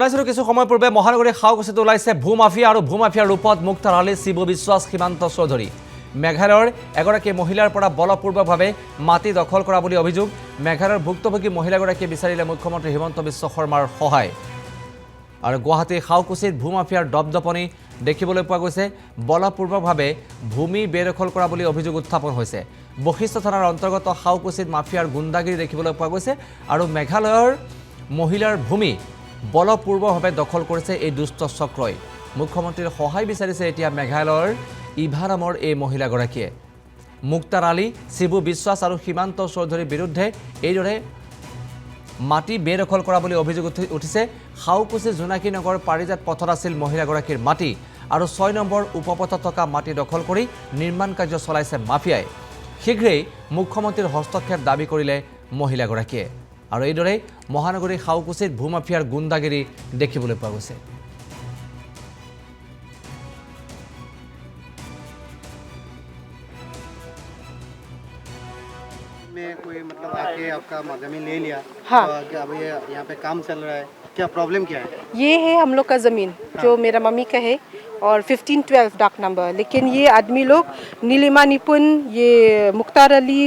জনাইছিলো কিছু সময় পূৰ্বে মহানগৰী খাওকুচিত ওলাইছে ভূমাফিয়া আৰু ভূমাফিয়াৰ ৰূপত মুক্তাৰ আলী শিবু বিশ্বাস সীমান্ত চৌধুৰী মেঘালয়ৰ এগৰাকী মহিলাৰ পৰা বলপূৰ্বকভাৱে মাটি দখল কৰা বুলি অভিযোগ মেঘালয়ৰ ভুক্তভোগী মহিলাগৰাকীয়ে বিচাৰিলে মুখ্যমন্ত্ৰী হিমন্ত বিশ্ব শৰ্মাৰ সহায় আৰু গুৱাহাটীৰ খাওকুচিত ভূমাফিয়াৰ দপদপনি দেখিবলৈ পোৱা গৈছে বলপূৰ্বকভাৱে ভূমি বেদখল কৰা বুলি অভিযোগ উত্থাপন হৈছে বশিষ্ঠ থানাৰ অন্তৰ্গত খাওকুচিত মাফিয়াৰ গুণ্ডাগিৰি দেখিবলৈ পোৱা গৈছে আৰু মেঘালয়ৰ মহিলাৰ ভূমি বলপূৰ্বকভাৱে দখল কৰিছে এই দুষ্ট চক্ৰই মুখ্যমন্ত্ৰীৰ সহায় বিচাৰিছে এতিয়া মেঘালয়ৰ ইভা নামৰ এই মহিলাগৰাকীয়ে মুক্তাৰ আলী শিবু বিশ্বাস আৰু সীমান্ত চৌধুৰীৰ বিৰুদ্ধে এইদৰে মাটি বেদখল কৰা বুলি অভিযোগ উঠিছে খাওকুচি জোনাকী নগৰ পাৰিজাত পথত আছিল মহিলাগৰাকীৰ মাটি আৰু 6 নম্বৰ উপপথত থকা মাটি দখল কৰি নিৰ্মাণ কাৰ্য চলাইছে মাফিয়াই শীঘ্ৰেই মুখ্যমন্ত্ৰীৰ হস্তক্ষেপ দাবী কৰিলে মহিলাগৰাকীয়ে আৰু এইদৰে মহানগৰী খাওকুচিত ভূমাফিয়াৰ গুণ্ডাগিৰি দেখিবলৈ পোৱা গৈছে में कोई मतलब आके आपका जमीन ले लिया हाँ। तो अब ये यहाँ पे काम चल रहा है क्या प्रॉब्लम क्या है ये है हम लोग का ज़मीन जो मेरा मम्मी का है और 1512 डाक नंबर लेकिन ये आदमी लोग नीलिमा निपुण ये मुख्तार अली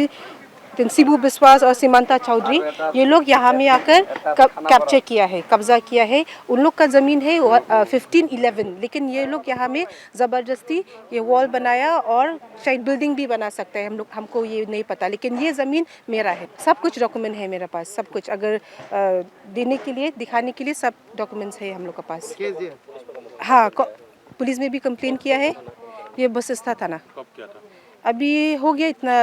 शिबू विश्वास और सीमांता चौधरी ये लोग यहाँ में आकर कैप्चर किया है कब्जा किया है उन लोग का ज़मीन है 1511 लेकिन ये लोग यहाँ में ज़बरदस्ती ये वॉल बनाया और शायद बिल्डिंग भी बना सकते हैं हम लोग हमको ये नहीं पता लेकिन ये ज़मीन मेरा है सब कुछ डॉक्यूमेंट है मेरे पास सब कुछ अगर देने के लिए दिखाने के लिए सब डॉक्यूमेंट्स है हम लोग के पास केस दिया हाँ पुलिस में भी कंप्लेन किया है ये बसिस्ता थाना कब क्या था अभी हो गया इतना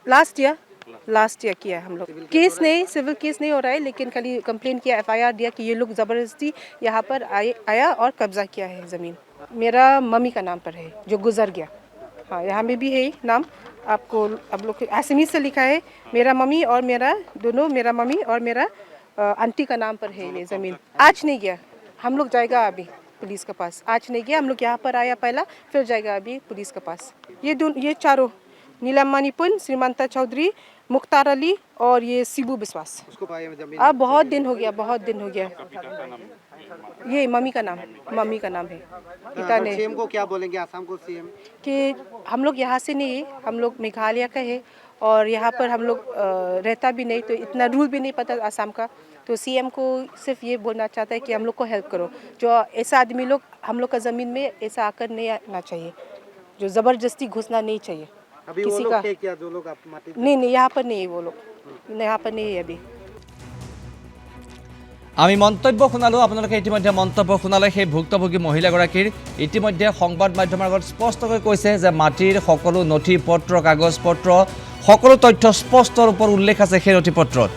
लास्ट ईयर किया है हम लोग केस नहीं सिविल केस नहीं हो रहा है लेकिन खाली कंप्लेन किया एफआईआर दिया कि ये लोग ज़बरदस्ती यहाँ पर आया और कब्जा किया है ज़मीन मेरा मम्मी का नाम पर है जो गुजर गया हाँ यहाँ में भी है नाम आपको आप लोग एसएमएस से लिखा है मेरा मम्मी और मेरा दोनों मेरा मम्मी और मेरा आंटी का नाम पर है ये ज़मीन आज नहीं गया हम लोग जाएगा अभी पुलिस के पास आज नहीं गया हम लोग यहाँ पर आया पहला फिर जाएगा अभी पुलिस के पास ये चारों नीलम निपुण श्रीमंता चौधरी मुख्तार अली और ये शिबू विश्वास उसको पाए जमीन अब बहुत दिन हो गया ये मम्मी का नाम है पिता ने सीएम को क्या बोलेंगे आसाम को सीएम कि हम लोग यहाँ से नहीं है हम लोग मेघालय का है और यहाँ पर हम लोग रहता भी नहीं तो इतना रूल भी नहीं पता आसाम का तो सीएम को सिर्फ ये बोलना चाहता है कि हम लोग को हेल्प करो जो ऐसा आदमी लोग हम लोग का ज़मीन में ऐसा आकर नहीं आना चाहिए जो ज़बरदस्ती घुसना नहीं चाहिए अभी किसी वो लोग का थे क्या जो लोग आप माटी नहीं यहाँ पर नहीं है वो लोग यहाँ पर नहीं है अभी আমি মন্তব্য শুনালো আপোনালোকে ইতিমধ্যে মন্তব্য শুনালে সেই ভুক্তভোগী মহিলাগৰাকীৰ ইতিমধ্যে সংবাদ মাধ্যমৰ আগত স্পষ্টকৈ কৈছে যে মাটিৰ সকলো নথি পত্ৰ কাগজ পত্ৰ সকলো তথ্য স্পষ্ট ৰূপত উল্লেখ আছে সেই নথি পত্ৰত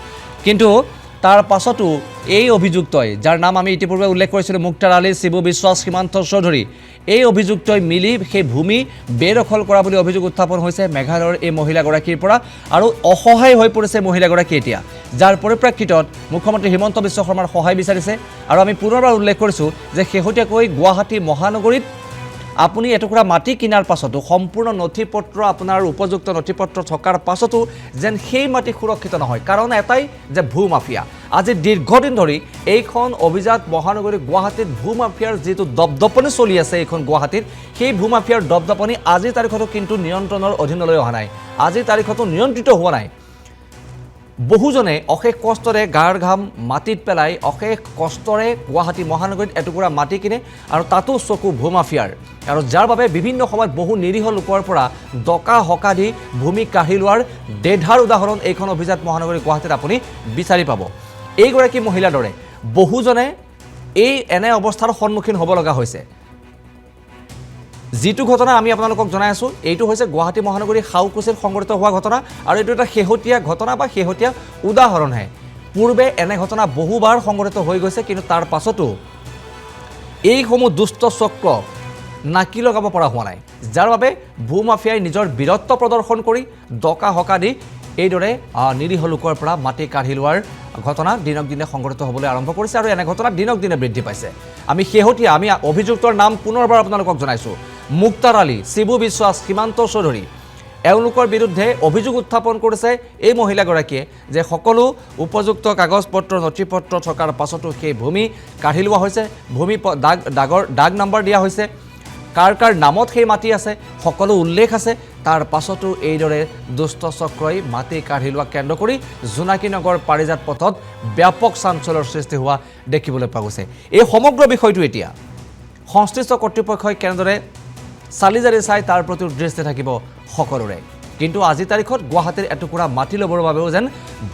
কিন্তু তাৰ পাছতো এই অভিযুক্তই যাৰ নাম আমি ইতিপূৰ্বে উল্লেখ কৰিছিলোঁ মুক্তাৰ আলী শিবু বিশ্বাস সীমান্ত চৌধুৰী এই অভিযুক্তই মিলি সেই ভূমি বেদখল কৰা বুলি অভিযোগ উত্থাপন হৈছে মেঘালয়ৰ এই মহিলাগৰাকীৰ পৰা আৰু অসহায় হৈ পৰিছে মহিলাগৰাকী এতিয়া যাৰ পৰিপ্ৰেক্ষিতত মুখ্যমন্ত্ৰী হিমন্ত বিশ্ব শৰ্মাৰ সহায় বিচাৰিছে আৰু আমি পুনৰবাৰ উল্লেখ কৰিছোঁ যে শেহতীয়াকৈ গুৱাহাটী মহানগৰীত আপুনি এটুকুৰা মাটি কিনাৰ পাছতো সম্পূৰ্ণ নথিপত্ৰ আপোনাৰ উপযুক্ত নথিপত্ৰ থকাৰ পাছতো যেন সেই মাটি সুৰক্ষিত নহয় কাৰণ এটাই যে ভূমাফিয়া আজি দীৰ্ঘদিন ধৰি এইখন অভিজাত মহানগৰী গুৱাহাটীত ভূমাফিয়াৰ যেটো দপদপনি চলি আছে এইখন গুৱাহাটীত সেই ভূমাফিয়াৰ দপদপনি আজি তাৰিখতো কিন্তু নিয়ন্ত্ৰণৰ অধীনলৈ অহা নাই আজি তাৰিখতো নিয়ন্ত্ৰিত হোৱা নাই বহুজনে অশেষ কষ্টৰে গাৰ ঘাম মাটিত পেলাই অশেষ কষ্টৰে গুৱাহাটী মহানগৰীত এটুকুৰা মাটি কিনে আৰু তাতো চকু ভূমাফিয়াৰ আৰু যাৰ বাবে বিভিন্ন সময়ত বহু নিৰীহ লোকৰ পৰা ডকা হকা দি ভূমি কাঢ়ি লোৱাৰ দেধাৰ উদাহৰণ এইখন অভিজাত মহানগৰী গুৱাহাটীত আপুনি বিচাৰি পাব এইগৰাকী মহিলাৰ দৰে বহুজনে এই এনে অৱস্থাৰ সন্মুখীন হ'ব লগা হৈছে যিটো ঘটনা আমি আপোনালোকক জনাই আছো এইটো হৈছে গুৱাহাটী মহানগৰী খাওকুচিত সংঘটিত হোৱা ঘটনা আৰু এইটো এটা শেহতীয়া ঘটনা বা শেহতীয়া উদাহৰণহে পূৰ্বে এনে ঘটনা বহুবাৰ সংঘটিত হৈ গৈছে কিন্তু তাৰ পাছতো এইসমূহ দুষ্ট চক্ৰ নাকি লগাব পৰা হোৱা নাই যাৰ বাবে ভূমাফিয়াই নিজৰ বীৰত্ব প্ৰদৰ্শন কৰি ডকা হকা দি এইদৰে নিৰীহ লোকৰ পৰা মাটি কাঢ়ি লোৱাৰ ঘটনা দিনক দিনে সংঘটিত হ'বলৈ আৰম্ভ কৰিছে আৰু এনে ঘটনা দিনক দিনে বৃদ্ধি পাইছে আমি অভিযুক্তৰ নাম পুনৰবাৰ আপোনালোকক জনাইছোঁ মুক্তাৰ আলী শিবু বিশ্বাস সীমান্ত চৌধুৰী এওঁলোকৰ বিৰুদ্ধে অভিযোগ উত্থাপন কৰিছে এই মহিলাগৰাকীয়ে যে সকলো উপযুক্ত কাগজ পত্ৰ নথি পত্ৰ থকাৰ পাছতো সেই ভূমি কাঢ়ি লোৱা হৈছে ভূমি দাগ নম্বৰ দিয়া হৈছে কাৰ কাৰ নামত সেই মাটি আছে সকলো উল্লেখ আছে তাৰ পাছতো এইদৰে দুষ্ট চক্ৰই মাটি কাঢ়ি লোৱা কেন্দ্ৰ কৰি জোনাকী নগৰ পাৰিজাত পথত ব্যাপক চাঞ্চল্যৰ সৃষ্টি হোৱা দেখিবলৈ পোৱা গৈছে এই সমগ্ৰ বিষয়টো এতিয়া সংশ্লিষ্ট কৰ্তৃপক্ষই কেনেদৰে চালিজাৰি চাই তাৰ প্ৰতি দৃষ্টি থাকিব সকলোৰে কিন্তু আজি তাৰিখত গুৱাহাটীৰ এটুকুৰা মাটি ল'বৰ বাবেও যেন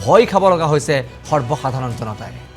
ভয় খাব লগা হৈছে সৰ্বসাধাৰণ জনতাই